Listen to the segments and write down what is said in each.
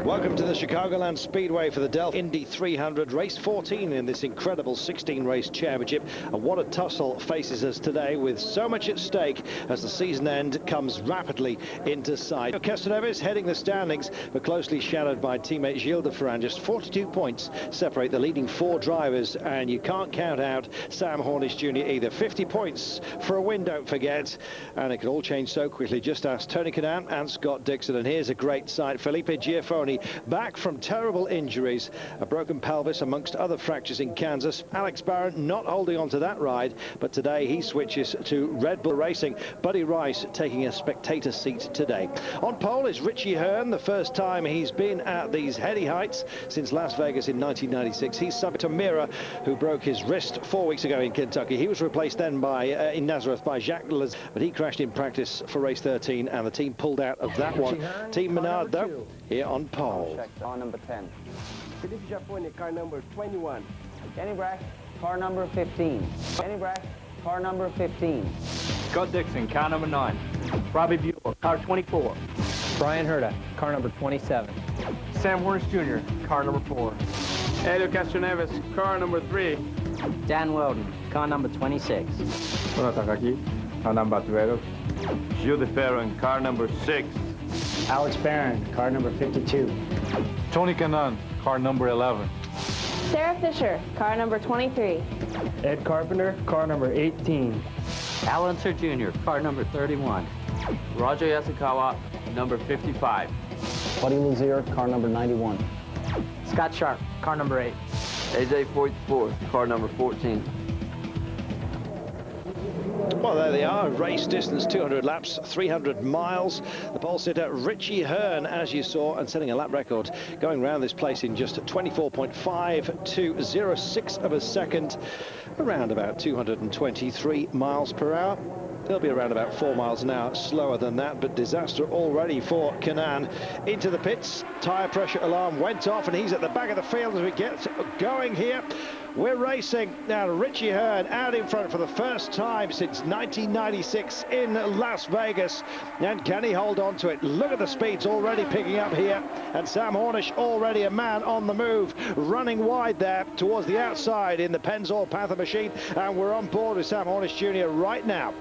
Welcome to the Chicagoland Speedway for the Delta Indy 300, race 14 in this incredible 16-race championship. And what a tussle faces us today, with so much at stake as the season end comes rapidly into sight. Castroneves heading the standings, but closely shadowed by teammate Gilles de Ferran. Just 42 points separate the leading four drivers, and you can't count out Sam Hornish Jr. either. 50 points for a win, don't forget, and it could all change so quickly. Just ask Tony Kanaan and Scott Dixon. And here's a great sight: Felipe Giafoni back from terrible injuries, a broken pelvis amongst other fractures in Kansas. Alex Barron not holding on to that ride, but today he switches to Red Bull Racing. Buddy Rice taking a spectator seat today. On pole is Richie Hearn, the first time he's been at these heady heights since Las Vegas in 1996. He's subbed to Mira, who broke his wrist 4 weeks ago in Kentucky. He was replaced then by in Nazareth by Jacques Lez, but he crashed in practice for race 13, and the team pulled out of that one. Team Menard, though, here on pole. Car number 10. Philippe Giafoni, car number 21. Kenny Brack, car number 15. Kenny Brack, car number 15. Scott Dixon, car number 9. Robbie Buell, car 24. Brian Herta, car number 27. Sam Hornish Jr., car number 4. Helio Castroneves, car number 3. Dan Weldon, car number 26. car number 12. Gilles de Ferran, car number 6. Alex Barron, car number 52. Tony Kanaan, car number 11. Sarah Fisher, car number 23. Ed Carpenter, car number 18. Alan Sir Jr., car number 31. Roger Yasukawa, number 55. Buddy Lazier, car number 91. Scott Sharp, car number 8. AJ 44, car number 14. Well, there they are. Race distance 200 laps, 300 miles. The pole sitter Richie Hearn, as you saw, and setting a lap record, going around this place in just 24.5206 of a second, around about 223 miles per hour. They'll be around about 4 miles an hour slower than that, but disaster already for Kanaan. Into the pits, tyre pressure alarm went off, and he's at the back of the field as we get going here. We're racing now. Richie Hearn out in front for the first time since 1996 in Las Vegas. And can he hold on to it? Look at the speeds already picking up here. And Sam Hornish already a man on the move, running wide there towards the outside in the Pennzoil Panther machine. And we're on board with Sam Hornish Jr. right now.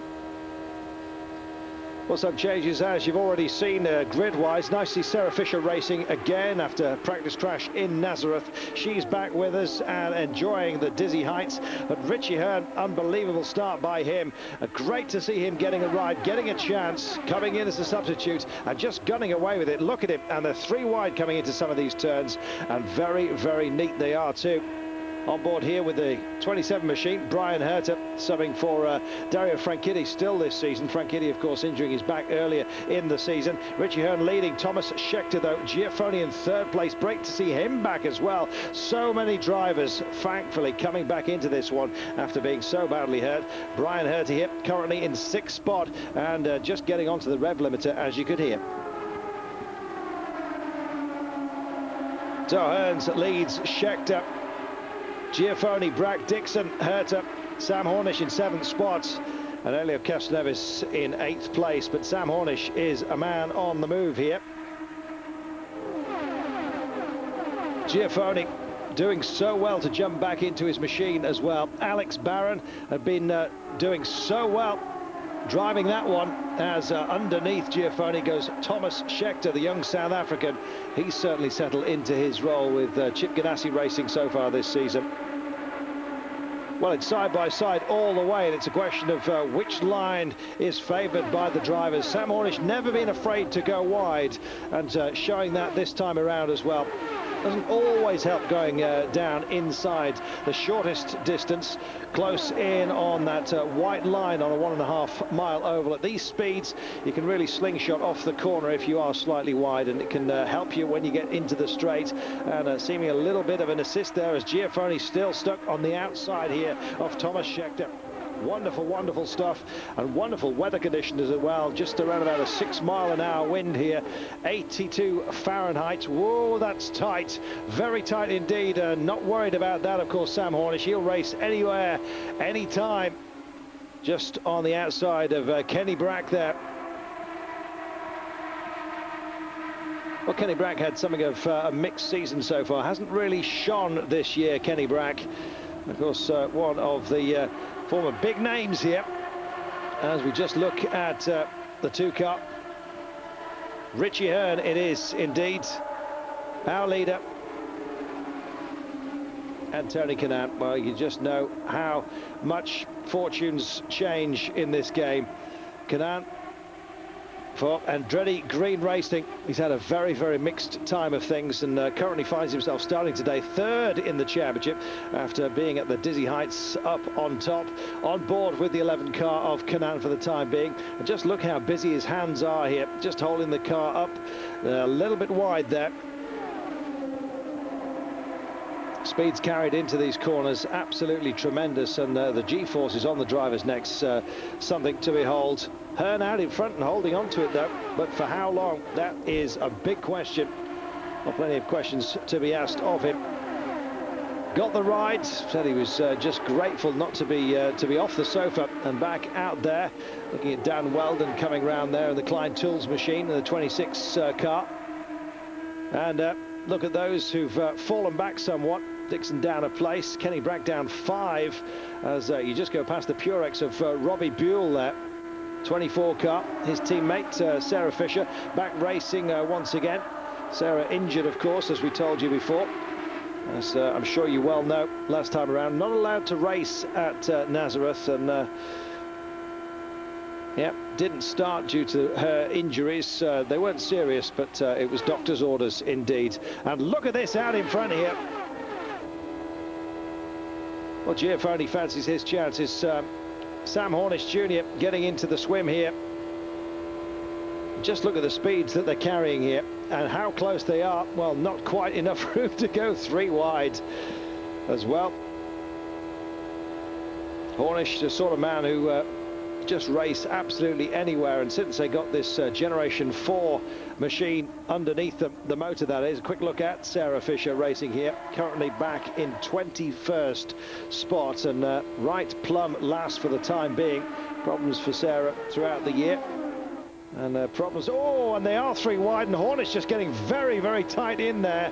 Well, some changes, as you've already seen, grid-wise. Nice to see Sarah Fisher racing again after a practice crash in Nazareth. She's back with us and enjoying the dizzy heights. But Richie Hearn, unbelievable start by him. Great to see him getting a ride, getting a chance, coming in as a substitute and just gunning away with it. Look at him, and they're 3 wide coming into some of these turns, and very, very neat they are too. On board here with the 27 machine, Brian Herta subbing for Dario Franchitti still this season. Franchitti, of course, injuring his back earlier in the season. Richie Hearn leading. Thomas Schechter, though. Giafoni in 3rd place. Great to see him back as well. So many drivers, thankfully, coming back into this one after being so badly hurt. Brian Herta here, currently in 6th spot, and just getting onto the rev limiter, as you could hear. So Hearns leads Schechter, Giafoni, Brack, Dixon, Herta, Sam Hornish in 7th spot, and Helio Castroneves in 8th place. But Sam Hornish is a man on the move here. Giafoni doing so well to jump back into his machine as well. Alex Barron had been doing so well driving that one, as underneath Giafoni goes Thomas Schechter, the young South African. He's certainly settled into his role with Chip Ganassi racing so far this season. Well, it's side by side all the way, and it's a question of which line is favoured by the drivers. Sam Hornish never been afraid to go wide, and showing that this time around as well. Doesn't always help going down inside the shortest distance, close in on that white line on a 1.5 mile oval. At these speeds, you can really slingshot off the corner if you are slightly wide, and it can help you when you get into the straight. And seeming a little bit of an assist there as Giafoni still stuck on the outside here of Thomas Schechter. Wonderful, wonderful stuff, and wonderful weather conditions as well. Just around about a 6 mile an hour wind here, 82 Fahrenheit. Whoa, that's tight, very tight indeed. Not worried about that, of course. Sam Hornish, he'll race anywhere, anytime. Just on the outside of Kenny Brack there. Well, Kenny Brack had something of a mixed season so far. Hasn't really shone this year, Kenny Brack. Of course, one of the former big names here. As we just look at the 2 car. Richie Hearn, it is indeed our leader. And Tony Kanaan. Well, you just know how much fortunes change in this game. Kanaan for Andretti Green Racing. He's had a very, very mixed time of things, and currently finds himself starting today 3rd in the championship after being at the dizzy heights up on top, on board with the 11 car of Kanaan for the time being. And just look how busy his hands are here, just holding the car up a little bit wide there. Speeds carried into these corners, absolutely tremendous, and the G-forces on the driver's necks, something to behold. Hearn out in front and holding on to it though, but for how long? That is a big question. Well, plenty of questions to be asked of him. Got the ride, said he was just grateful not to be off the sofa and back out there. Looking at Dan Weldon coming round there in the Klein Tools machine, the 26 car. And look at those who've fallen back somewhat. Dixon down a place, Kenny Brack down 5, as you just go past the Purex of Robbie Buell there. 24 car, his teammate Sarah Fisher back racing once again. Sarah injured, of course, as we told you before, as I'm sure you well know. Last time around, not allowed to race at Nazareth, and yeah, didn't start due to her injuries. They weren't serious, but it was doctor's orders indeed. And look at this out in front here. Well, Giafone fancies his chances. Sam Hornish Jr. getting into the swim here. Just look at the speeds that they're carrying here and how close they are. Well, not quite enough room to go 3 wide as well. Hornish, the sort of man who just race absolutely anywhere, and since they got this Generation 4 machine underneath them, the motor that is. A quick look at Sarah Fisher racing here, currently back in 21st spot, and right plumb last for the time being. Problems for Sarah throughout the year, and problems, and they are 3 wide, and Hornish just getting very, very tight in there.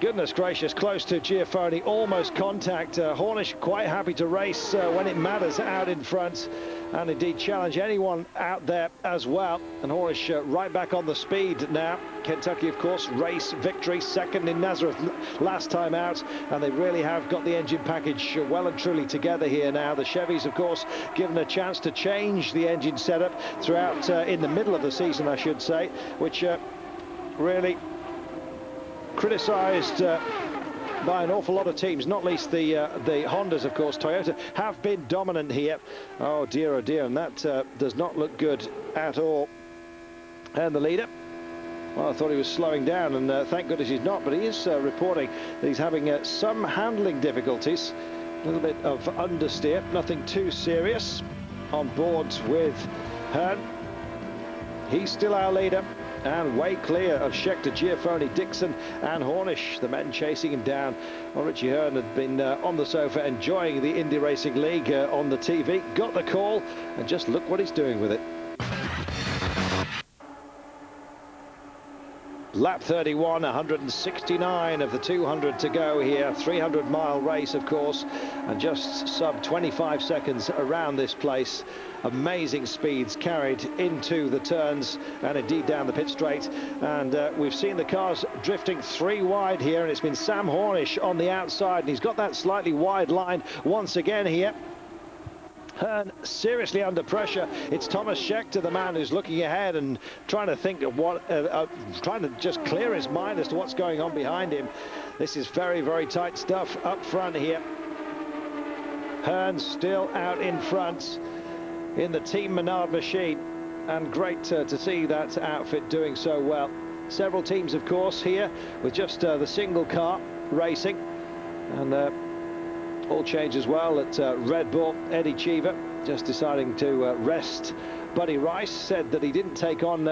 Goodness gracious, close to Giafone, almost contact. Hornish quite happy to race when it matters out in front, and indeed challenge anyone out there as well. And Hornish right back on the speed now. Kentucky, of course, race victory, 2nd in Nazareth last time out, and they really have got the engine package well and truly together here now. The Chevys, of course, given a chance to change the engine setup throughout in the middle of the season, I should say, which really criticised by an awful lot of teams, not least the Hondas, of course. Toyota have been dominant here. Oh dear, and that does not look good at all. And the leader, well, I thought he was slowing down, and thank goodness he's not, but he is reporting that he's having some handling difficulties, a little bit of understeer, nothing too serious. On board with Hearn. He's still our leader, and way clear of Scheckter, Giafone, Dixon and Hornish, the men chasing him down. Well, Richie Hearn had been on the sofa enjoying the Indy Racing League on the TV, got the call, and just look what he's doing with it. Lap 31, 169 of the 200 to go here. 300-mile race, of course, and just sub 25 seconds around this place. Amazing speeds carried into the turns and indeed down the pit straight. And we've seen the cars drifting 3 wide here, and it's been Sam Hornish on the outside, and he's got that slightly wide line once again here. Hearn seriously under pressure. It's Thomas Scheckter, the man who's looking ahead and trying to think of what, trying to just clear his mind as to what's going on behind him. This is very, very tight stuff up front here. Hearn still out in front in the Team Menard machine, and great to see that outfit doing so well. Several teams, of course, here with just the single car racing, and all change as well at Red Bull. Eddie Cheever just deciding to rest Buddy Rice. Said that he didn't take on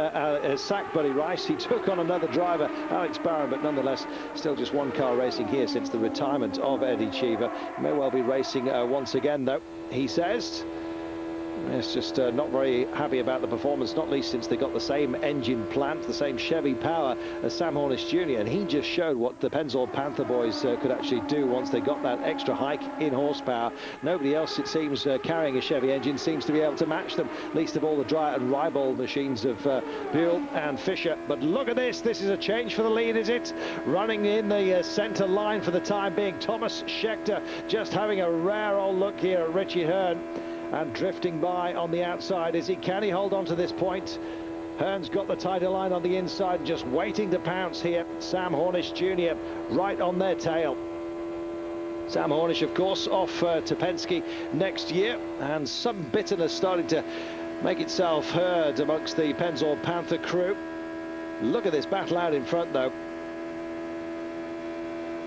sack Buddy Rice. He took on another driver, Alex Barron, but nonetheless still just 1 car racing here since the retirement of Eddie Cheever. May well be racing once again though, he says. It's just not very happy about the performance, not least since they got the same engine plant, the same Chevy power as Sam Hornish Jr. And he just showed what the Pennzoil Panther boys could actually do once they got that extra hike in horsepower. Nobody else, it seems, carrying a Chevy engine seems to be able to match them, least of all the Dry and Ribald machines of Buell and Fisher. But look at this. This is a change for the lead, is it? Running in the centre line for the time being, Thomas Scheckter just having a rare old look here at Richie Hearn. And drifting by on the outside. Can he hold on to this point? Hearn's got the tighter line on the inside, just waiting to pounce here. Sam Hornish Jr. right on their tail. Sam Hornish, of course, off to Penske next year, and some bitterness starting to make itself heard amongst the Pennzoil Panther crew. Look at this battle out in front, though.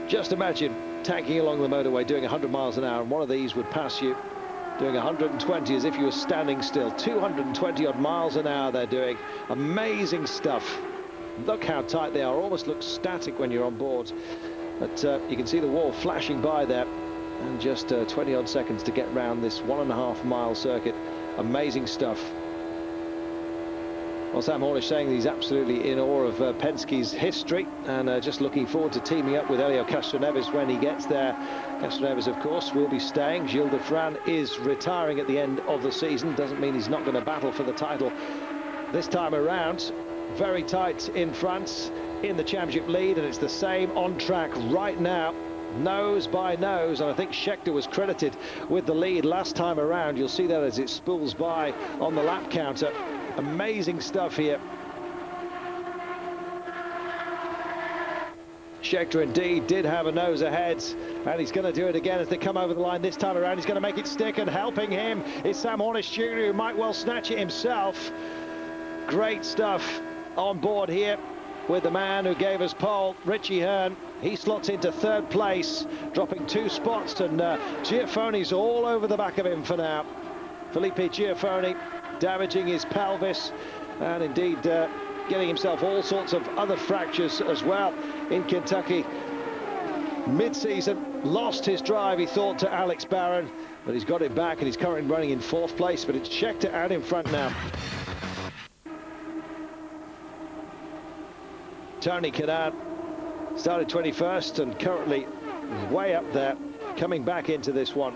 Just imagine tanking along the motorway doing 100 miles an hour, and one of these would pass you doing 120 as if you were standing still. 220 odd miles an hour they're doing. Amazing stuff. Look how tight they are. Almost looks static when you're on board. But you can see the wall flashing by there. And just 20 odd seconds to get round this 1.5 mile circuit. Amazing stuff. Well, Sam Hornish saying he's absolutely in awe of Penske's history, and just looking forward to teaming up with Helio Castroneves when he gets there. Castroneves, of course, will be staying. Gilles Defran is retiring at the end of the season. Doesn't mean he's not going to battle for the title this time around. Very tight in front in the championship lead, and it's the same on track right now. Nose by nose, and I think Scheckter was credited with the lead last time around. You'll see that as it spools by on the lap counter. Amazing stuff here. Scheckter indeed did have a nose ahead, and he's going to do it again as they come over the line this time around. He's going to make it stick, and helping him is Sam Hornish Jr., who might well snatch it himself. Great stuff on board here with the man who gave us pole, Richie Hearn. He slots into third place, dropping 2 spots, and Giaffoni's all over the back of him for now. Felipe Giaffoni damaging his pelvis, and indeed getting himself all sorts of other fractures as well in Kentucky. Mid-season, lost his drive, he thought, to Alex Barron, but he's got it back, and he's currently running in 4th place, but it's Scheckter out in front now. Tony Kanaan started 21st and currently way up there, coming back into this one.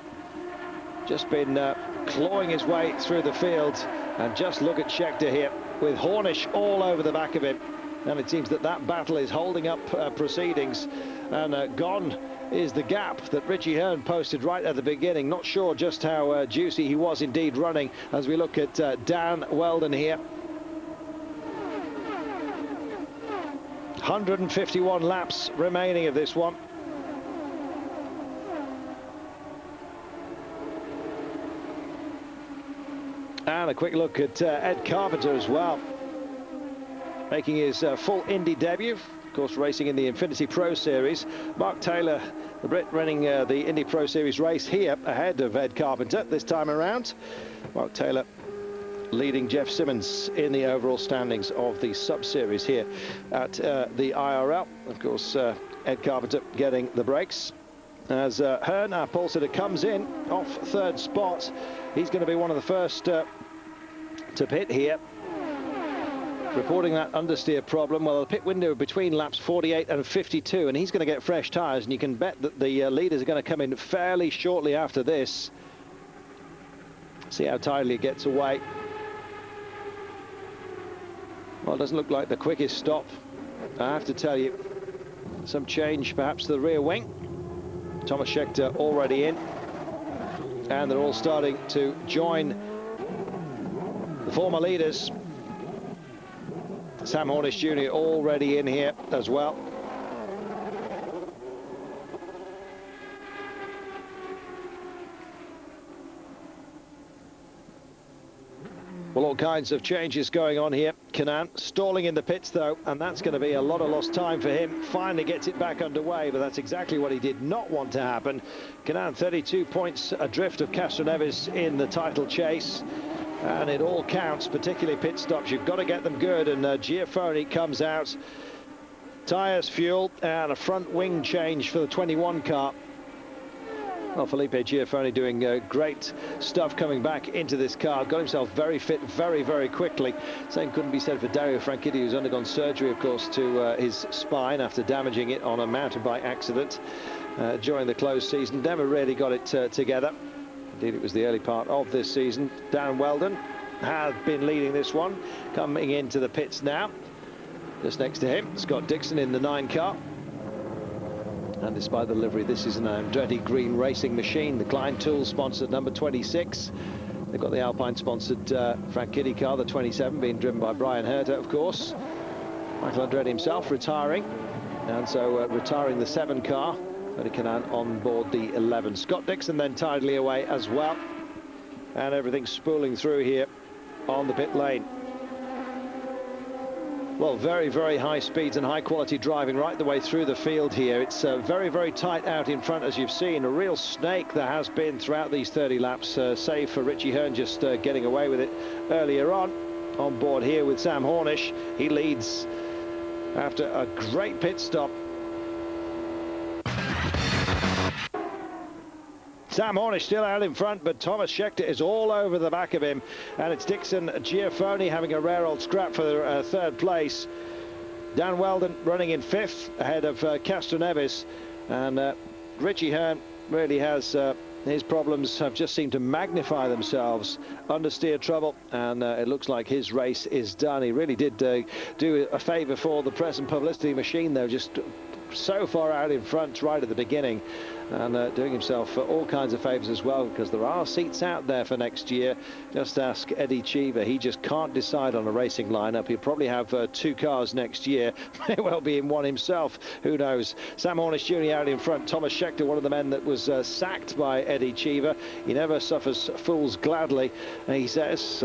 Just been clawing his way through the field, and just look at Scheckter here with Hornish all over the back of him, and it seems that that battle is holding up proceedings, and gone is the gap that Richie Hearn posted right at the beginning. Not sure just how juicy he was indeed running as we look at Dan Weldon here. 151 laps remaining of this one. And a quick look at Ed Carpenter as well, making his full Indy debut, of course racing in the Infinity Pro Series. Mark Taylor, the Brit, running the Indy Pro Series race here ahead of Ed Carpenter this time around. Mark Taylor leading Jeff Simmons in the overall standings of the sub-series here at the IRL. Of course, Ed Carpenter getting the brakes as Hearn, our pole sitter, comes in off 3rd spot. He's going to be one of the first to pit here, reporting that understeer problem. Well, the pit window between laps 48 and 52, and he's going to get fresh tyres, and you can bet that the leaders are going to come in fairly shortly after this. See how tidily it gets away. Well, it doesn't look like the quickest stop, I have to tell you. Some change perhaps to the rear wing. Thomas Scheckter already in, and they're all starting to join the former leaders. Sam Hornish Jr. already in here as well. Well, all kinds of changes going on here. Kanaan stalling in the pits, though, and that's going to be a lot of lost time for him. Finally gets it back underway, but that's exactly what he did not want to happen. Kanaan 32 points adrift of Castroneves in the title chase, and it all counts, particularly pit stops. You've got to get them good, and Giaffoni comes out. Tyres, fuel, and a front wing change for the 21 car. Well, Felipe Giafoni doing great stuff coming back into this car. Got himself very fit very, very quickly. Same couldn't be said for Dario Franchitti, who's undergone surgery, of course, to his spine after damaging it on a mountain bike accident during the closed season. Never really got it together. Indeed, it was the early part of this season. Dan Weldon had been leading this one, coming into the pits now. Just next to him, Scott Dixon in the 9 car. And despite the livery, this is an Andretti green racing machine. The Klein Tools sponsored number 26. They've got the Alpine sponsored Franchitti car, the 27, being driven by Brian Herta, of course. Michael Andretti himself retiring, and so retiring the 7 car. Freddie Canaan on board the 11. Scott Dixon then tidily away as well. And everything spooling through here on the pit lane. Well, very, very high speeds and high quality driving right the way through the field here. It's very, very tight out in front, as you've seen. A real snake there has been throughout these 30 laps, save for Richie Hearn just getting away with it earlier on board here with Sam Hornish. He leads after a great pit stop. Sam Hornish still out in front, but Thomas Scheckter is all over the back of him. And it's Dixon Giafoni having a rare old scrap for the 3rd place. Dan Weldon running in 5th ahead of Castro Neves. And Richie Hearn really has his problems have just seemed to magnify themselves under steer trouble. And it looks like his race is done. He really did do a favour for the press and publicity machine, though, just so far out in front right at the beginning, and doing himself all kinds of favours as well, because there are seats out there for next year. Just ask Eddie Cheever. He just can't decide on a racing lineup. He'll probably have 2 cars next year. May well be in one himself, who knows. Sam Hornish Jr. out in front. Thomas Scheckter, one of the men that was sacked by Eddie Cheever. He never suffers fools gladly, he says.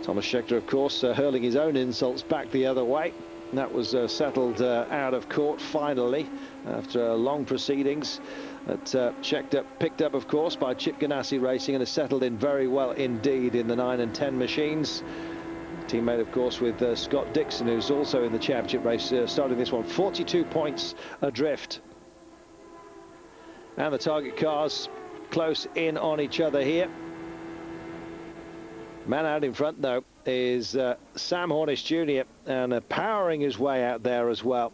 Thomas Scheckter, of course, hurling his own insults back the other way. That was settled out of court finally after long proceedings. That Scheckter picked up, of course, by Chip Ganassi Racing, and has settled in very well indeed in the 9 and 10 machines. Teammate, of course, with Scott Dixon, who's also in the championship race, starting this one 42 points adrift. And the target cars close in on each other here. Man out in front, though, is Sam Hornish Jr. and powering his way out there as well.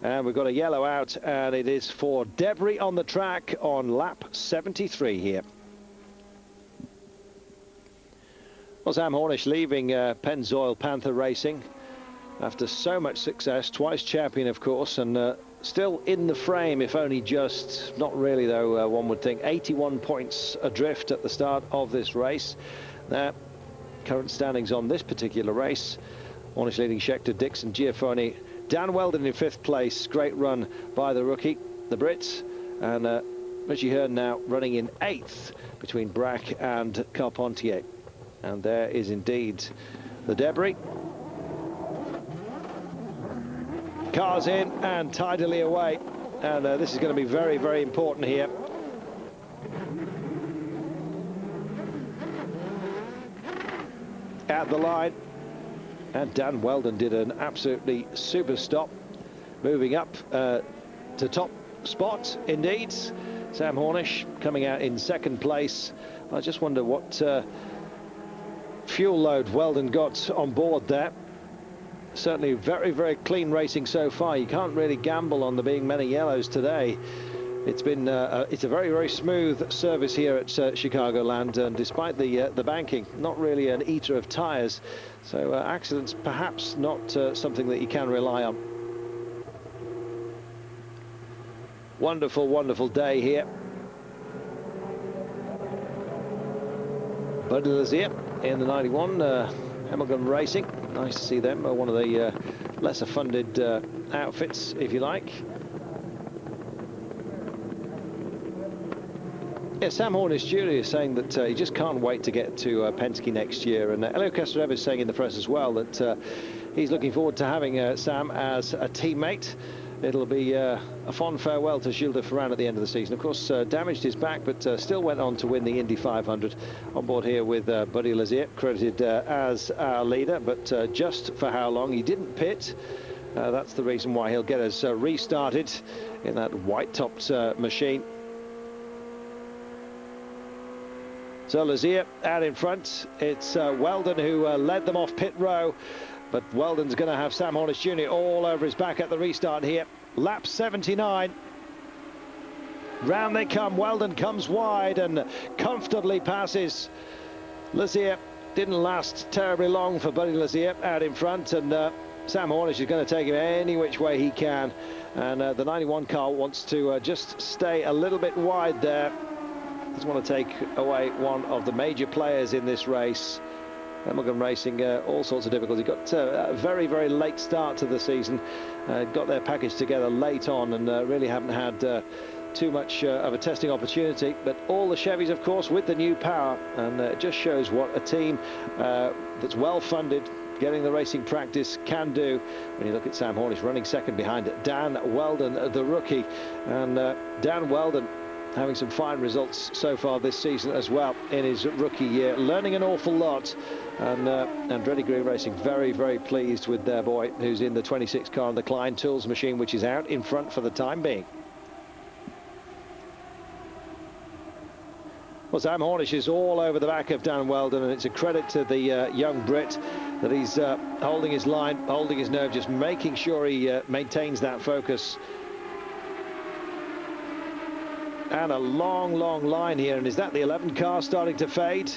And we've got a yellow out, and it is for debris on the track on lap 73 here. Well, Sam Hornish leaving Pennzoil Panther Racing after so much success, twice champion, of course, and still in the frame, if only just. Not really, though, one would think. 81 points adrift at the start of this race. Current standings on this particular race. Hornish leading Scheckter, Dixon, Giafoni, Dan Weldon in 5th place. Great run by the rookie, the Brits. And Richie Hearn now running in 8th between Brack and Carpentier. And there is indeed the debris. Cars in and tidily away, and this is going to be very, very important here. At the line, and Dan Weldon did an absolutely super stop, moving up to top spot indeed. Sam Hornish coming out in 2nd place. I just wonder what fuel load Weldon got on board there. Certainly very, very clean racing so far. You can't really gamble on there being many yellows today. It's been it's a very, very smooth service here at Chicagoland, and despite the banking, not really an eater of tyres. So accidents perhaps not something that you can rely on. Wonderful, wonderful day here. Buddy Lazier in the 91, Hamilton Racing. Nice to see them. One of the lesser funded outfits, if you like. Yeah, Sam Hornish Jr. is saying that he just can't wait to get to Penske next year. And Elio Castroneves is saying in the press as well that he's looking forward to having Sam as a teammate. It'll be a fond farewell to Gilles de Ferran at the end of the season. Of course, damaged his back, but still went on to win the Indy 500. On board here with Buddy Lazier, credited as our leader, but just for how long? He didn't pit. That's the reason why he'll get us restarted in that white-topped machine. So Lazier out in front. It's Weldon who led them off pit row, but Weldon's going to have Sam Hornish Jr. all over his back at the restart here. Lap 79. Round they come. Weldon comes wide and comfortably passes Lazier. Didn't last terribly long for Buddy Lazier out in front, and Sam Hornish is going to take him any which way he can. And the 91 car wants to just stay a little bit wide there. Doesn't want to take away one of the major players in this race. Hamilton Racing, all sorts of difficulty. Got a very, very late start to the season. Got their package together late on and really haven't had too much of a testing opportunity. But all the Chevys, of course, with the new power. And it just shows what a team that's well funded, getting the racing practice, can do. When you look at Sam Hornish running second behind Dan Weldon, the rookie. And Dan Weldon having some fine results so far this season as well in his rookie year, learning an awful lot. And Andretti Green Racing very, very pleased with their boy who's in the 26 car on the Klein Tools machine, which is out in front for the time being. Well, Sam Hornish is all over the back of Dan Weldon, and it's a credit to the young Brit that he's holding his line, holding his nerve, just making sure he maintains that focus. And a long, long line here. And is that the 11 car starting to fade?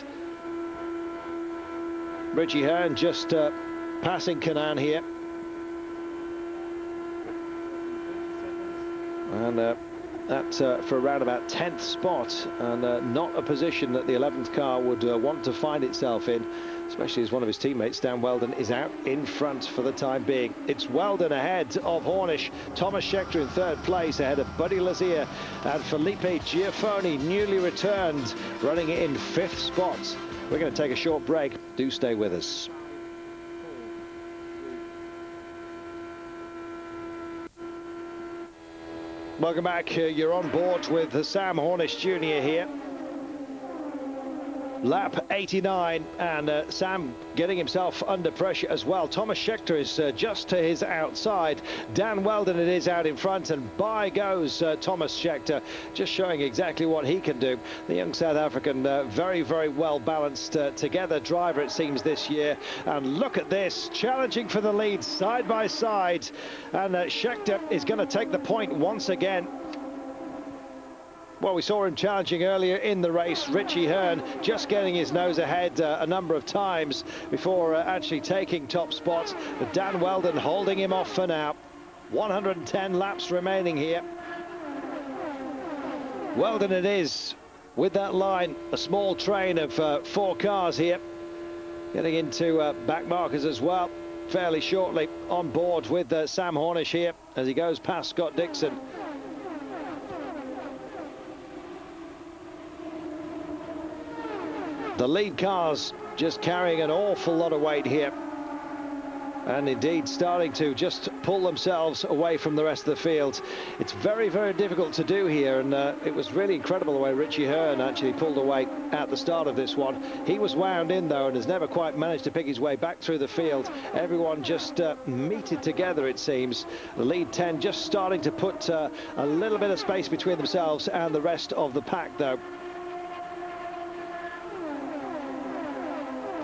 Richie Hearn just passing Canan here. And that's for around about 10th spot. And not a position that the 11th car would want to find itself in, especially as one of his teammates, Dan Weldon, is out in front for the time being. It's Weldon ahead of Hornish. Thomas Scheckter in third place ahead of Buddy Lazier, and Felipe Giafoni, newly returned, running in 5th spot. We're going to take a short break. Do stay with us. Welcome back. You're on board with Sam Hornish Jr. here. Lap 89, and Sam getting himself under pressure as well. Thomas Scheckter is just to his outside. Dan Weldon it is out in front, and by goes Thomas Scheckter, just showing exactly what he can do. The young South African, very, very well balanced together driver, it seems, this year. And look at this, challenging for the lead side by side. And Scheckter is going to take the point once again. Well, we saw him challenging earlier in the race. Richie Hearn just getting his nose ahead a number of times before actually taking top spot. But Dan Weldon holding him off for now. 110 laps remaining here. Weldon it is with that line. A small train of 4 cars here. Getting into back markers as well fairly shortly. On board with Sam Hornish here as he goes past Scott Dixon. The lead cars just carrying an awful lot of weight here, and indeed starting to just pull themselves away from the rest of the field. It's very, very difficult to do here, and it was really incredible the way Richie Hearn actually pulled away at the start of this one. He was wound in though and has never quite managed to pick his way back through the field. Everyone just meted together, it seems. The lead 10 just starting to put a little bit of space between themselves and the rest of the pack though.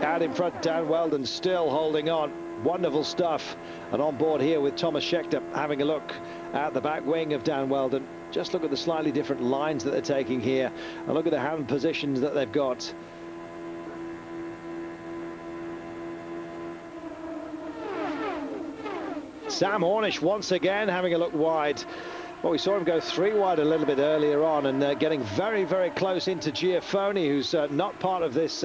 Out in front, Dan Weldon still holding on. Wonderful stuff. And on board here with Thomas Scheckter, having a look at the back wing of Dan Weldon. Just look at the slightly different lines that they're taking here, and look at the hand positions that they've got. Sam Hornish once again having a look wide. Well, we saw him go 3 wide a little bit earlier on, and getting very, very close into Giafoni, who's not part of this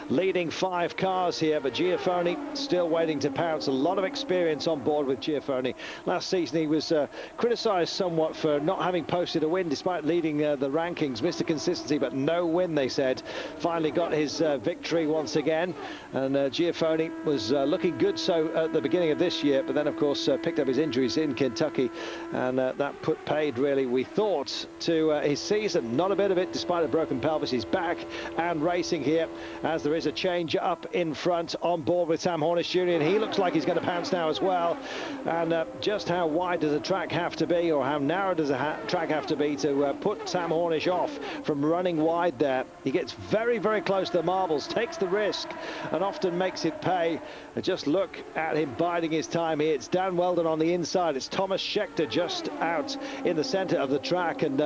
leading 5 cars here, but Giafoni still waiting to pounce. A lot of experience on board with Giafoni. Last season he was criticised somewhat for not having posted a win despite leading the rankings. Mr. Consistency, but no win, they said. Finally got his victory once again, and Giafoni was looking good so at the beginning of this year, but then of course picked up his injuries in Kentucky, and that put paid, really, we thought, to his season. Not a bit of it, despite a broken pelvis. He's back and racing here, as there is a change up in front on board with Sam Hornish Jr., and he looks like he's going to pounce now as well. And just how wide does a track have to be, or how narrow does a track have to be to put Sam Hornish off from running wide there? He gets very, very close to the marbles, takes the risk, and often makes it pay. And just look at him biding his time here. It's Dan Weldon on the inside. It's Thomas Schechter just out in the centre of the track, and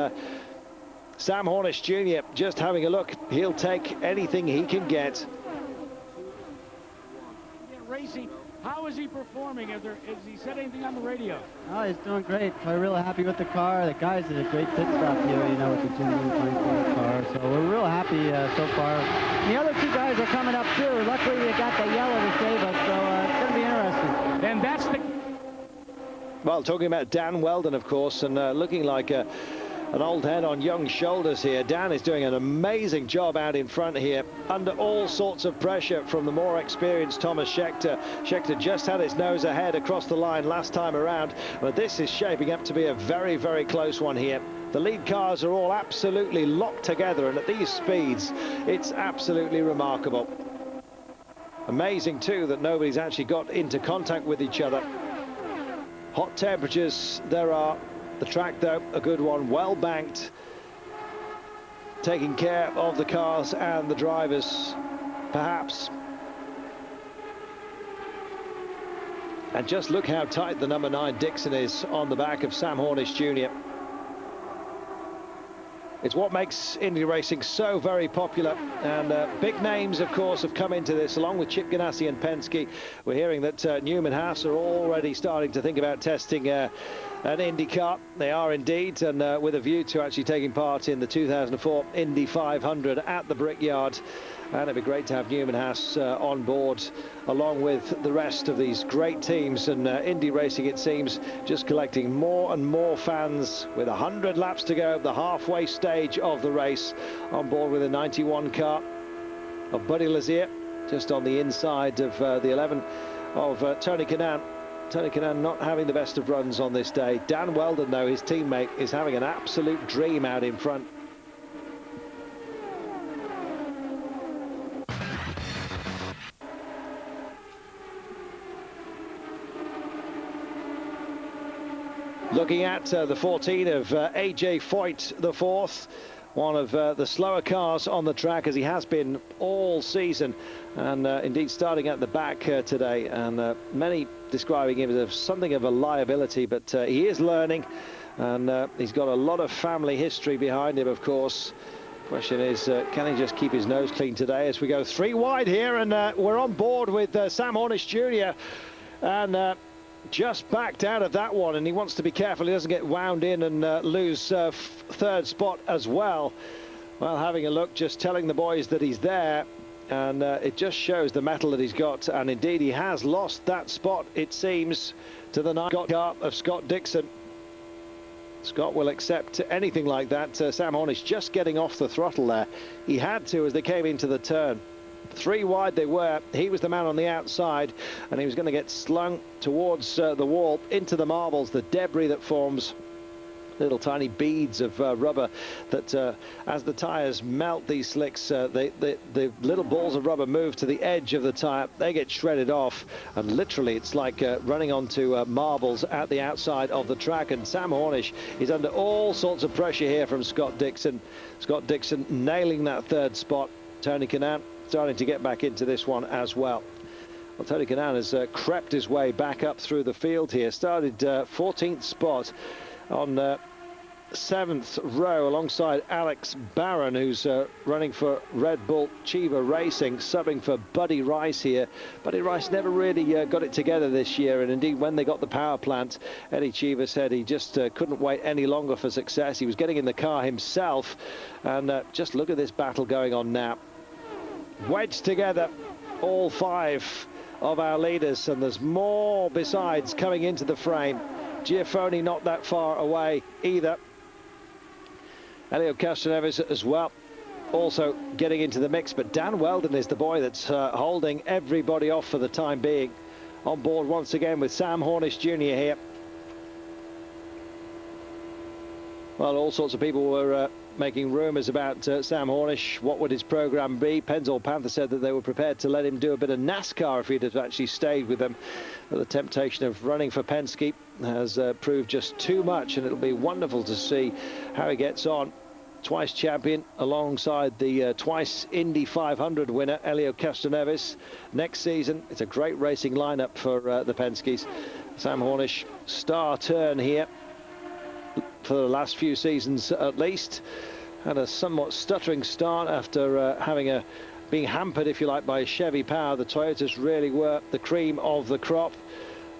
Sam Hornish Jr. just having a look. He'll take anything he can get. Racing, how is he performing? Has he said anything on the radio? Oh, he's doing great. We're really happy with the car. The guys did a great pit stop here, you know, with the Jimmy 24 car. So we're real happy so far. And the other two guys are coming up too. Luckily, they got the yellow to save us, so it's going to be interesting. And that's the... Well, talking about Dan Weldon, of course, and looking like an old head on young shoulders here. Dan is doing an amazing job out in front here, under all sorts of pressure from the more experienced Thomas Schechter. Schechter just had his nose ahead across the line last time around, but this is shaping up to be a very, very close one here. The lead cars are all absolutely locked together, and at these speeds, it's absolutely remarkable. Amazing, too, that nobody's actually got into contact with each other. Hot temperatures there are. The track, though, a good one, well banked, taking care of the cars and the drivers, perhaps. And just look how tight the number 9 Dixon is on the back of Sam Hornish Jr. It's what makes Indy racing so very popular, and big names, of course, have come into this, along with Chip Ganassi and Penske. We're hearing that Newman Haas are already starting to think about testing an Indy Car. They are indeed, and with a view to actually taking part in the 2004 Indy 500 at the Brickyard. And it'd be great to have Newman Haas on board, along with the rest of these great teams. And Indy Racing, it seems, just collecting more and more fans, with 100 laps to go, the halfway stage of the race, on board with a 91 car of Buddy Lazier, just on the inside of the 11 of Tony Kanaan. Tony Kanaan not having the best of runs on this day. Dan Weldon, though, his teammate, is having an absolute dream out in front. Looking at the 14 of AJ Foyt, the fourth, one of the slower cars on the track, as he has been all season, and indeed starting at the back today, and many describing him as something of a liability, but he is learning, and he's got a lot of family history behind him, of course. Question is, can he just keep his nose clean today as we go 3 wide here, and we're on board with Sam Hornish Jr. and just backed out of that one, and he wants to be careful he doesn't get wound in and lose third spot as well. Well, having a look, just telling the boys that he's there, and it just shows the mettle that he's got, and indeed he has lost that spot, it seems, to the 9 car of Scott Dixon. Scott will accept anything like that. Sam Hornish just getting off the throttle there. He had to as they came into the turn. 3 wide they were. He was the man on the outside, and he was going to get slung towards the wall, into the marbles, the debris that forms, little tiny beads of rubber that as the tires melt these slicks, the little balls of rubber move to the edge of the tire. They get shredded off, and literally it's like running onto marbles at the outside of the track. And Sam Hornish is under all sorts of pressure here from Scott Dixon. Scott Dixon nailing that third spot. Tony Kanaan starting to get back into this one as well. Well, Tony Kanaan has crept his way back up through the field here. Started 14th spot on 7th row alongside Alex Barron, who's running for Red Bull Chiva Racing, subbing for Buddy Rice here. Buddy Rice never really got it together this year, and indeed when they got the power plant, Eddie Chiva said he just couldn't wait any longer for success. He was getting in the car himself, and just look at this battle going on now. Wedged together, all 5 of our leaders, and there's more besides coming into the frame. Giafoni not that far away either. Elio Castroneves as well, also getting into the mix, but Dan Weldon is the boy that's holding everybody off for the time being. On board once again with Sam Hornish Jr. here. Well, all sorts of people were making rumours about Sam Hornish. What would his programme be? Pennzoil Panther said that they were prepared to let him do a bit of NASCAR if he'd have actually stayed with them. But the temptation of running for Penske has proved just too much, and it'll be wonderful to see how he gets on. Twice champion alongside the twice Indy 500 winner, Helio Castroneves. Next season, it's a great racing lineup for the Penskes. Sam Hornish, star turn here for the last few seasons at least. Had a somewhat stuttering start after being hampered, if you like, by Chevy power. The Toyotas really were the cream of the crop.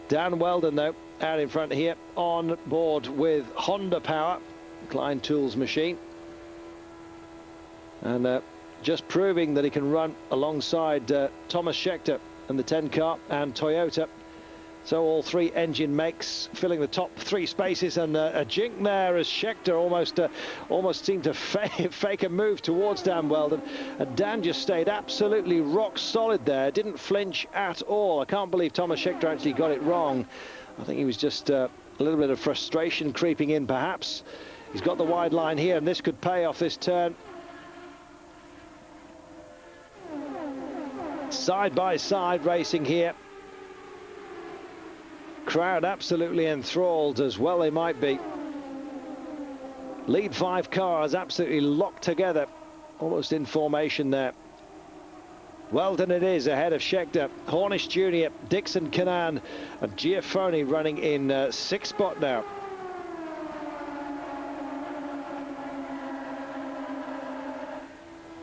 Dan Weldon, though, out in front here, on board with Honda power, Klein Tools machine. And just proving that he can run alongside Thomas Scheckter and the 10 car and Toyota. So all three engine makes filling the top three spaces, and a jink there as Scheckter almost seemed to fake a move towards Dan Weldon, and Dan just stayed absolutely rock solid there, didn't flinch at all. I can't believe Thomas Scheckter actually got it wrong. I think he was just a little bit of frustration creeping in perhaps. He's got the wide line here, and this could pay off this turn. Side by side racing here. Crowd absolutely enthralled, as well they might be. Lead five cars absolutely locked together, almost in formation there. Weldon it is ahead of Scheckter, Hornish Jr., Dixon Canaan and Giafoni running in sixth spot now.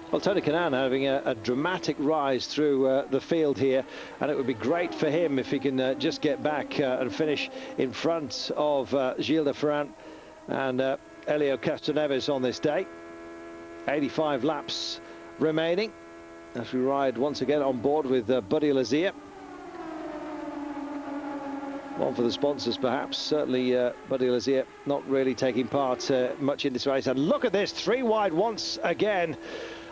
Well, Tony Kanaan having a dramatic rise through the field here, and it would be great for him if he can just get back and finish in front of Gilles de Ferrand and Helio Castroneves on this day. 85 laps remaining as we ride once again on board with Buddy Lazier. One for the sponsors, perhaps. Certainly Buddy Lazier not really taking part much in this race. And look at this, three wide once again.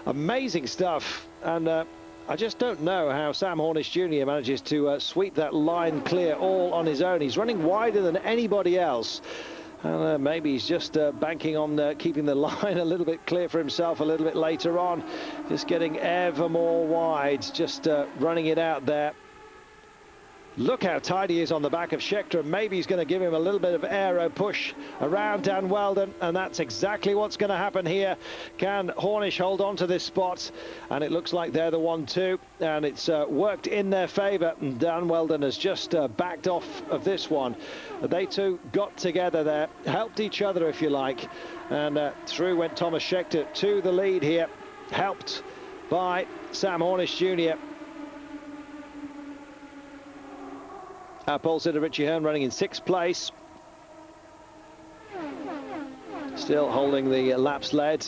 Amazing stuff, and I just don't know how Sam Hornish Jr. manages to sweep that line clear all on his own. He's running wider than anybody else, and maybe he's just banking on keeping the line a little bit clear for himself a little bit later on, just getting ever more wide, just running it out there. Look how tight he is on the back of Scheckter. Maybe he's going to give him a little bit of aero push around Dan Weldon, and that's exactly what's going to happen here. Can Hornish hold on to this spot? And it looks like they're the 1-2, and it's worked in their favour, and Dan Weldon has just backed off of this one. They two got together there, helped each other if you like, and through went Thomas Scheckter to the lead here, helped by Sam Hornish Jr. Our pole sitter Richie Hearn running in sixth place. Still holding the laps led.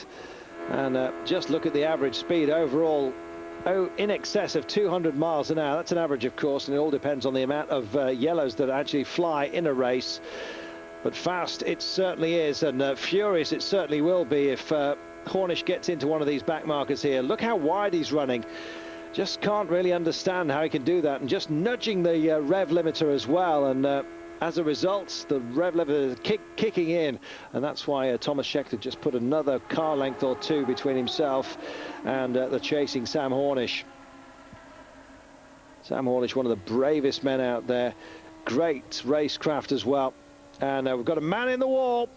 And just look at the average speed overall. Oh, in excess of 200 miles an hour. That's an average, of course, and it all depends on the amount of yellows that actually fly in a race. But fast it certainly is, and furious it certainly will be if Hornish gets into one of these back markers here. Look how wide he's running. Just can't really understand how he can do that, and just nudging the rev limiter as well, and as a result the rev limiter is kicking in, and that's why Thomas Scheckter just put another car length or two between himself and the chasing Sam Hornish. Sam Hornish, one of the bravest men out there, great racecraft as well, and we've got a man in the wall.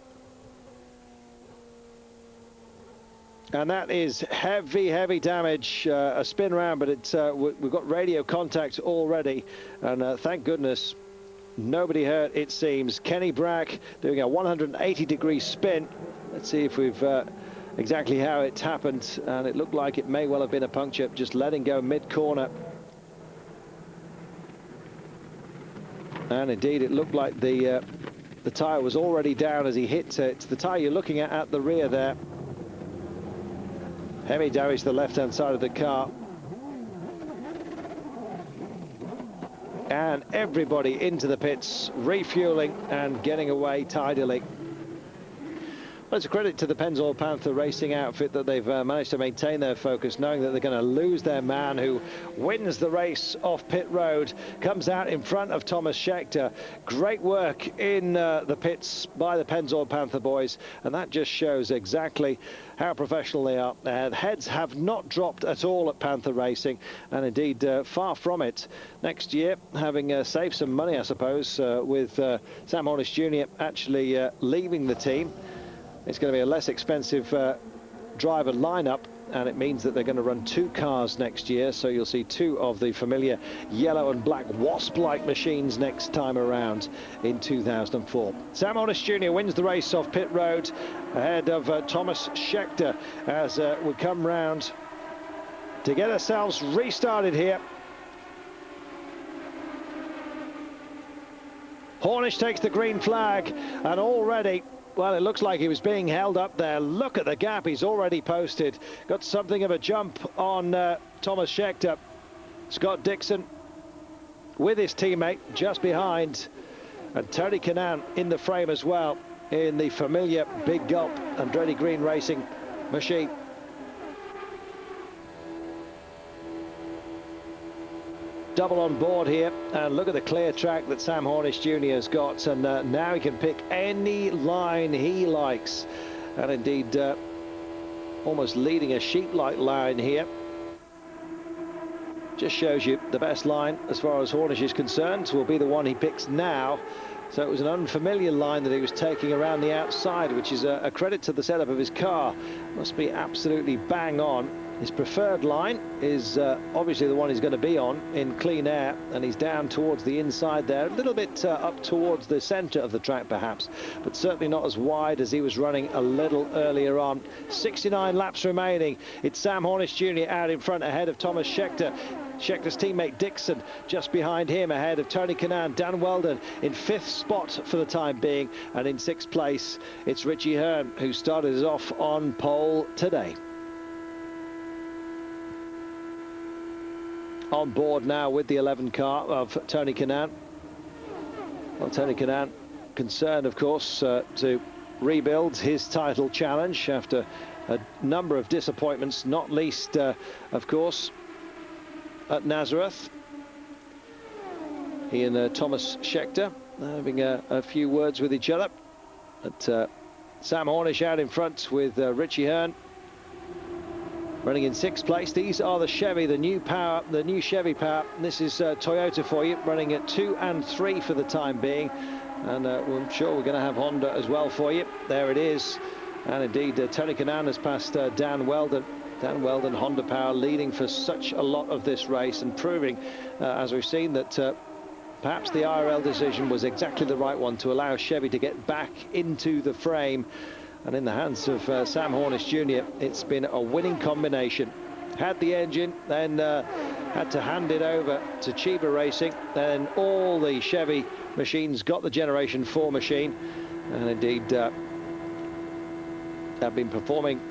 And that is heavy damage, a spin round, but it's we've got radio contact already, and thank goodness nobody hurt, it seems. Kenny Brack doing a 180-degree spin. Let's see if we've exactly how it happened, and it looked like it may well have been a puncture, just letting go mid-corner. And indeed, it looked like the tyre was already down as he hit it. It's the tyre you're looking at the rear there. Heavy damage to the left-hand side of the car. And everybody into the pits, refueling and getting away tidily. Well, it's a credit to the Pennzoil Panther Racing outfit that they've managed to maintain their focus, knowing that they're going to lose their man who wins the race off pit road, comes out in front of Thomas Scheckter. Great work in the pits by the Pennzoil Panther boys, and that just shows exactly how professional they are. The heads have not dropped at all at Panther Racing, and indeed far from it. Next year, having saved some money, I suppose, with Sam Hornish Jr. actually leaving the team, it's going to be a less expensive driver lineup, and it means that they're going to run 2 cars next year, so you'll see 2 of the familiar yellow and black Wasp-like machines next time around in 2004. Sam Hornish Jr. wins the race off pit road ahead of Thomas Scheckter as we come round to get ourselves restarted here. Hornish takes the green flag, and already, well, it looks like he was being held up there. Look at the gap he's already posted. Got something of a jump on Thomas Scheckter. Scott Dixon with his teammate just behind. And Tony Kanaan in the frame as well in the familiar Big Gulp Andretti Green Racing machine. Double on board here, and look at the clear track that Sam Hornish Jr. has got, and now he can pick any line he likes, and indeed almost leading a sheep-like line here. Just shows you the best line as far as Hornish is concerned will be the one he picks now. So it was an unfamiliar line that he was taking around the outside, which is a credit to the setup of his car. Must be absolutely bang on. His preferred line is obviously the one he's going to be on in clean air, and he's down towards the inside there, a little bit up towards the centre of the track perhaps, but certainly not as wide as he was running a little earlier on. 69 laps remaining. It's Sam Hornish Jr. out in front ahead of Thomas Scheckter. Scheckter's teammate Dixon just behind him ahead of Tony Kanaan. Dan Weldon in 5th spot for the time being, and in 6th place it's Richie Hearn, who started us off on pole today. On board now with the 11 car of Tony Kanaan. Well, Tony Kanaan concerned, of course, to rebuild his title challenge after a number of disappointments, not least, of course, at Nazareth. He and Thomas Scheckter having a few words with each other. But Sam Hornish out in front with Richie Hearn running in 6th place. These are the Chevy, the new Chevy power. This is Toyota for you, running at 2 and 3 for the time being, and I'm sure we're going to have Honda as well for you. There it is, and indeed Tony Kanaan has passed Dan Weldon. Dan Weldon, Honda power, leading for such a lot of this race, and proving, as we've seen, that perhaps the IRL decision was exactly the right one to allow Chevy to get back into the frame. And in the hands of Sam Hornish Jr., it's been a winning combination. Had the engine, then had to hand it over to Chiba Racing. Then all the Chevy machines got the Generation 4 machine. And indeed, have been performing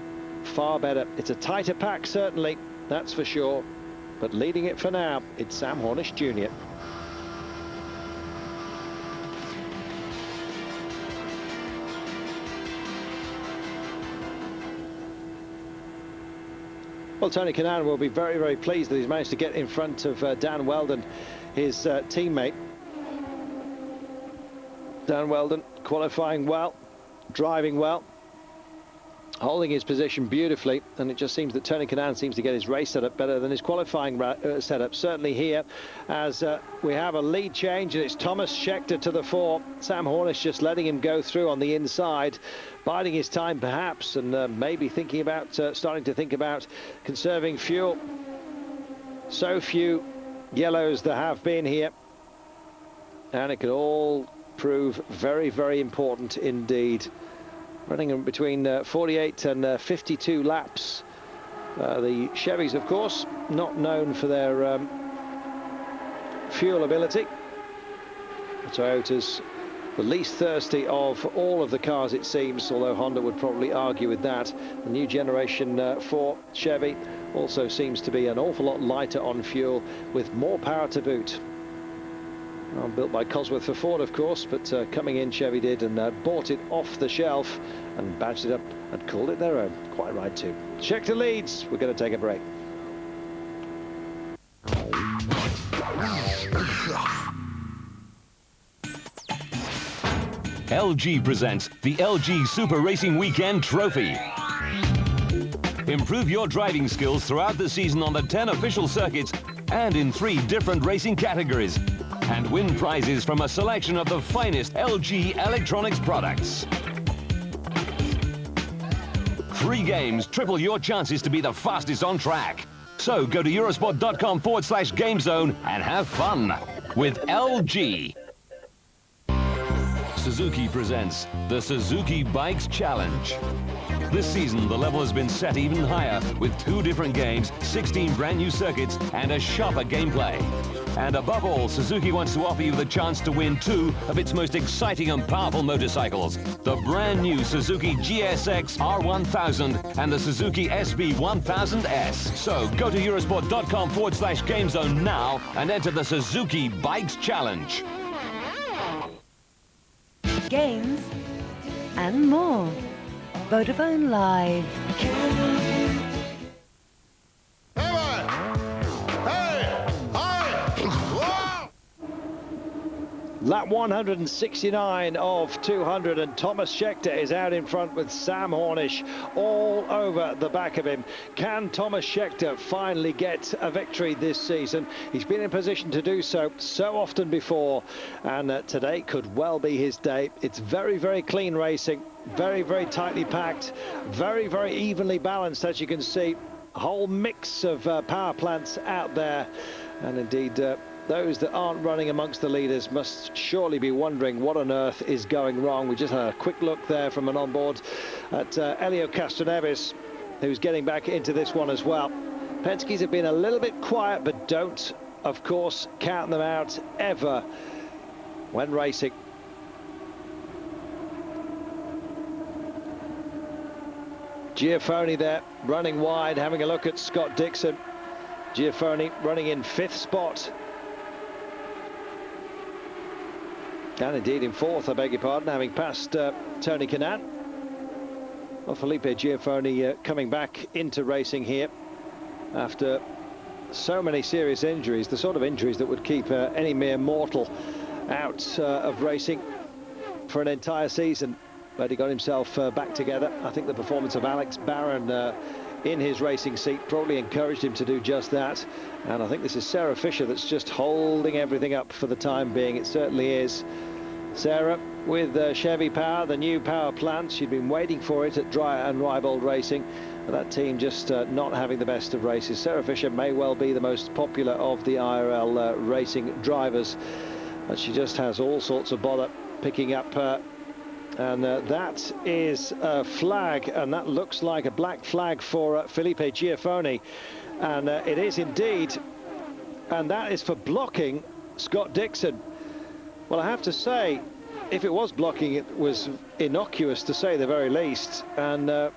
far better. It's a tighter pack, certainly, that's for sure. But leading it for now, it's Sam Hornish Jr. Well, Tony Kanaan will be very, very pleased that he's managed to get in front of Dan Weldon, his teammate. Dan Weldon qualifying well, driving well, holding his position beautifully, and it just seems that Tony Kanaan seems to get his race setup better than his qualifying setup. Certainly here, as we have a lead change, and it's Thomas Scheckter to the fore. Sam Hornish just letting him go through on the inside, biding his time perhaps, and maybe thinking about starting to think about conserving fuel. So few yellows there have been here, and it could all prove very, very important indeed. Running between 48 and 52 laps. The Chevys, of course, not known for their fuel ability. The Toyota's the least thirsty of all of the cars, it seems, although Honda would probably argue with that. The new Generation 4 Chevy also seems to be an awful lot lighter on fuel, with more power to boot. Well, built by Cosworth for Ford, of course, but coming in, Chevy did, and bought it off the shelf and badged it up and called it their own. Quite right, too. Scheckter leads. We're going to take a break. LG presents the LG Super Racing Weekend Trophy. Improve your driving skills throughout the season on the 10 official circuits and in 3 different racing categories. And win prizes from a selection of the finest LG electronics products. 3 games triple your chances to be the fastest on track. So go to Eurosport.com/GameZone and have fun with LG. Suzuki presents the Suzuki Bikes Challenge. This season, the level has been set even higher with 2 different games, 16 brand new circuits, and a sharper gameplay. And above all, Suzuki wants to offer you the chance to win 2 of its most exciting and powerful motorcycles. The brand new Suzuki GSX R1000 and the Suzuki SB1000S. So go to Eurosport.com/GameZone now and enter the Suzuki Bikes Challenge. Games and more. Vodafone Live. Lap 169 of 200, and Thomas Scheckter is out in front with Sam Hornish all over the back of him. Can Thomas Scheckter finally get a victory this season? He's been in position to do so often before, and today could well be his day. It's very, very clean racing, very, very tightly packed, very, very evenly balanced, as you can see. A whole mix of power plants out there, and indeed those that aren't running amongst the leaders must surely be wondering what on earth is going wrong. We just had a quick look there from an onboard at Elio Castroneves, who's getting back into this one as well. Penske's have been a little bit quiet, but don't, of course, count them out ever when racing. Giafoni there, running wide, having a look at Scott Dixon. Giafoni running in 5th spot. And indeed in 4th, I beg your pardon, having passed Tony Kanaan. Well, Felipe Giafoni coming back into racing here after so many serious injuries, the sort of injuries that would keep any mere mortal out of racing for an entire season. But he got himself back together. I think the performance of Alex Barron in his racing seat probably encouraged him to do just that. And I think this is Sarah Fisher that's just holding everything up for the time being. It certainly is. Sarah with Chevy Power, the new power plant. She'd been waiting for it at Dreyer and Reibold Racing. That team just not having the best of races. Sarah Fisher may well be the most popular of the IRL racing drivers, but she just has all sorts of bother picking up and that is a flag, and that looks like a black flag for Felipe Giafoni, and it is indeed, and that is for blocking Scott Dixon. Well, I have to say, if it was blocking, it was innocuous to say the very least, and well,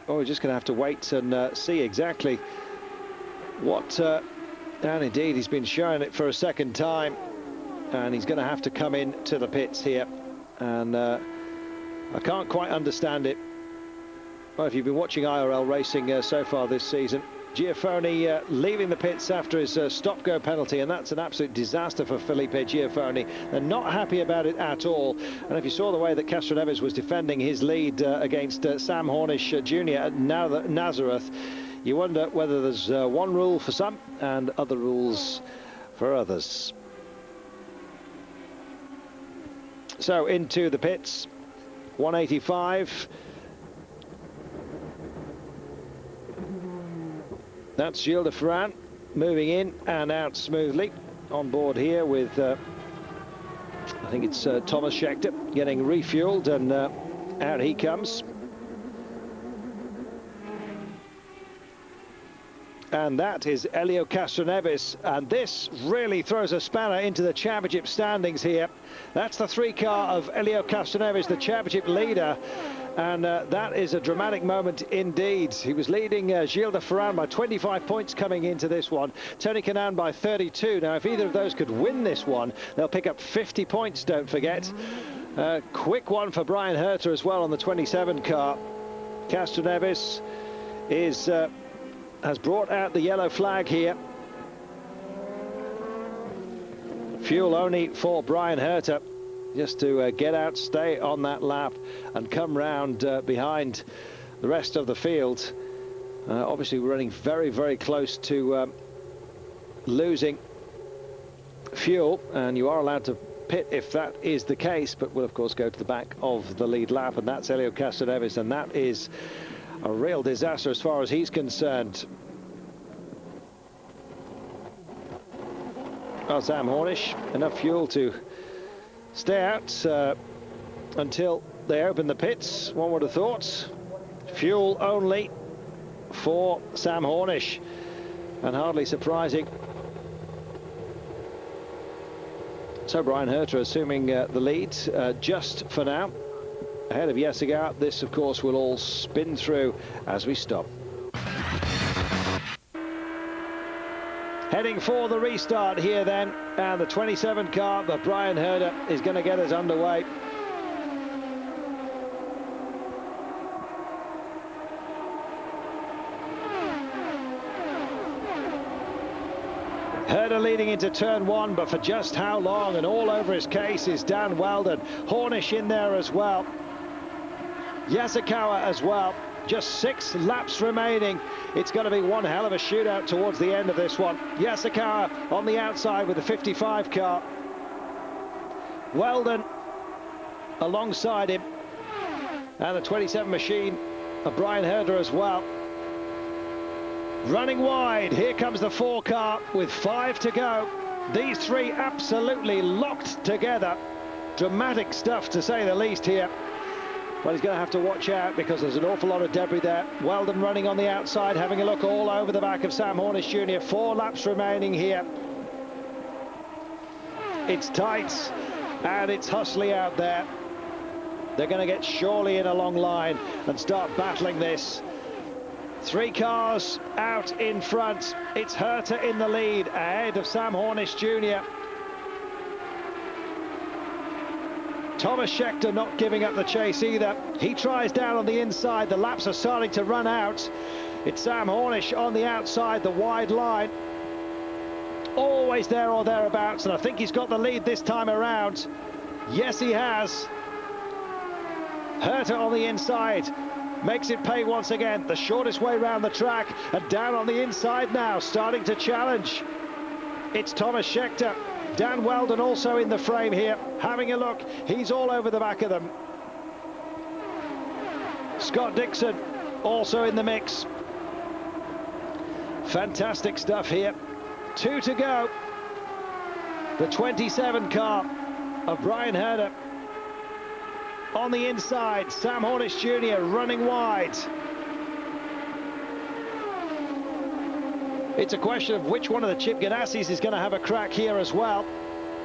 we're just going to have to wait and see exactly what, and indeed he's been showing it for a second time, and he's going to have to come in to the pits here, and I can't quite understand it. Well, if you've been watching IRL racing so far this season, Giafoni leaving the pits after his stop-go penalty, and that's an absolute disaster for Felipe Giafoni. They're not happy about it at all. And if you saw the way that Castroneves was defending his lead against Sam Hornish Jr. at Nazareth, you wonder whether there's one rule for some and other rules for others. So into the pits. 185. That's Gilles de Ferran moving in and out smoothly. On board here with, I think it's Thomas Scheckter getting refueled, and out he comes. And that is Elio Castroneves, and this really throws a spanner into the championship standings here. That's the 3 car of Elio Castroneves, the championship leader, And that is a dramatic moment indeed. He was leading Gilles de Ferran by 25 points coming into this one. Tony Kanaan by 32. Now, if either of those could win this one, they'll pick up 50 points, don't forget. Quick one for Brian Herter as well on the 27 car. Castroneves has brought out the yellow flag here. Fuel only for Brian Herter, just to get out, stay on that lap and come round behind the rest of the field. Obviously we're running very, very close to losing fuel, and you are allowed to pit if that is the case, but we'll of course go to the back of the lead lap, and that's Helio Castroneves, and that is a real disaster as far as he's concerned. Oh, Sam Hornish, enough fuel to stay out until they open the pits, one would have thought. Fuel only for Sam Hornish, and hardly surprising. So Brian Herter assuming the lead just for now, ahead of Yasegawa. This of course will all spin through as we stop. Heading for the restart here then, and the 27 car of Brian Herter is going to get us underway. Herter leading into turn one, but for just how long? And all over his case is Dan Weldon. Hornish in there as well. Yasegawa as well. Just 6 laps remaining. It's going to be one hell of a shootout towards the end of this one. Yasegawa on the outside with the 55 car. Weldon alongside him. And the 27 machine of Brian Herter as well. Running wide, here comes the 4 car with 5 to go. These 3 absolutely locked together. Dramatic stuff to say the least here. But he's going to have to watch out because there's an awful lot of debris there. Weldon running on the outside, having a look all over the back of Sam Hornish Jr. 4 laps remaining here. It's tight and it's hustly out there. They're going to get surely in a long line and start battling this. 3 cars out in front. It's Herter in the lead, ahead of Sam Hornish Jr. Thomas Scheckter not giving up the chase either. He tries down on the inside. The laps are starting to run out. It's Sam Hornish on the outside, the wide line. Always there or thereabouts, and I think he's got the lead this time around. Yes, he has. Herter on the inside. Makes it pay once again. The shortest way round the track, and down on the inside now, starting to challenge. It's Thomas Scheckter. Dan Weldon also in the frame here, having a look. He's all over the back of them. Scott Dixon also in the mix. Fantastic stuff here. 2 to go. The 27 car of Brian Herter. On the inside, Sam Hornish Jr. running wide. It's a question of which one of the Chip Ganassis is going to have a crack here as well.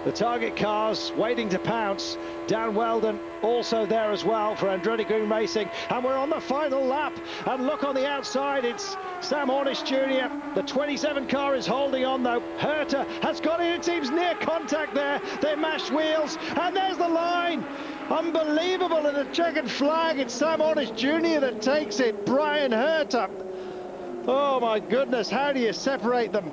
The target cars waiting to pounce. Dan Weldon also there as well for Andretti Green Racing. And we're on the final lap. And look on the outside, it's Sam Hornish Jr. The 27 car is holding on though. Herter has got in, it seems near contact there. They mashed wheels and there's the line. Unbelievable, and a checkered flag. It's Sam Hornish Jr. that takes it. Brian Herter. Oh my goodness, how do you separate them?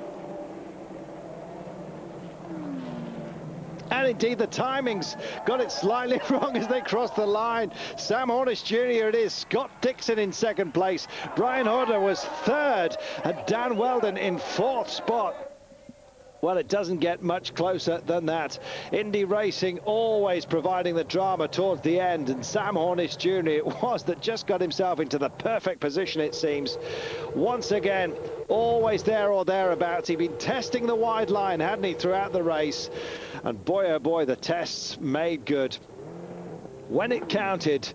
And indeed the timings got it slightly wrong as they crossed the line. Sam Hornish Jr. it is. Scott Dixon in 2nd place. Brian Herter was 3rd, and Dan Weldon in 4th spot. Well, it doesn't get much closer than that. Indy Racing always providing the drama towards the end, and Sam Hornish Jr. it was that just got himself into the perfect position, it seems. Once again, always there or thereabouts. He'd been testing the wide line, hadn't he, throughout the race? And boy, oh boy, the tests made good. When it counted,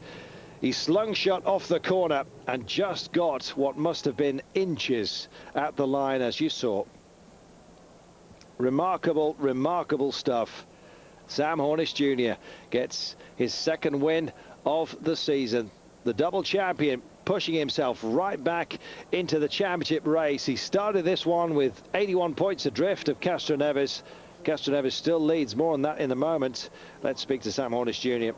he slungshot off the corner and just got what must have been inches at the line, as you saw. Remarkable, remarkable stuff. Sam Hornish Jr. gets his 2nd win of the season. the double champion, pushing himself right back into the championship race. He started this one with 81 points adrift of Castroneves. Castroneves still leads. More on that in a moment. Let's speak to Sam Hornish Jr.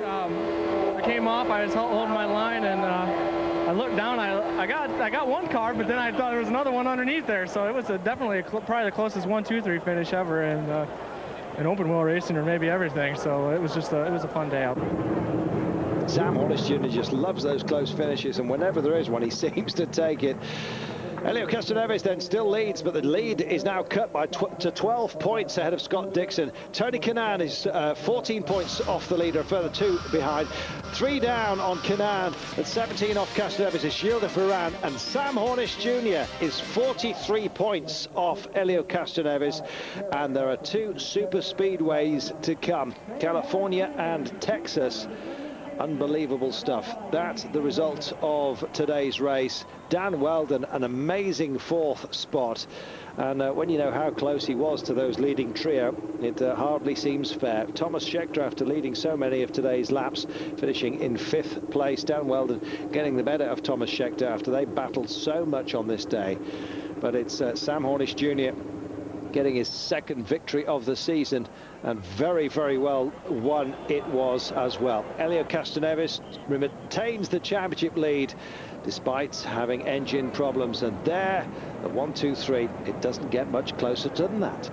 I came off, I was holding my line, and I looked down. I got one car, but then I thought there was another one underneath there. So it was definitely probably the closest 1-2-3 finish ever in open wheel racing, or maybe everything. So it was just it was a fun day out. Sam Hornish Jr. just loves those close finishes, and whenever there is one, he seems to take it. Elio Castroneves then still leads, but the lead is now cut by to 12 points ahead of Scott Dixon. Tony Kanaan is 14 points off the leader, a further 2 behind. 3 down on Kanaan, and 17 off Castroneves is Gilles de Ferran, and Sam Hornish Jr. is 43 points off Elio Castroneves, and there are 2 super speedways to come, California and Texas. Unbelievable stuff. That's the result of today's race. Dan Weldon, an amazing 4th spot, and when you know how close he was to those leading trio, it hardly seems fair. Thomas Scheckter, after leading so many of today's laps, finishing in 5th place. Dan Weldon getting the better of Thomas Scheckter after they battled so much on this day. But it's Sam Hornish Jr. getting his 2nd victory of the season, and very, very well won it was as well. Elio Castroneves retains the championship lead despite having engine problems, and there, the 1-2-3, it doesn't get much closer than that.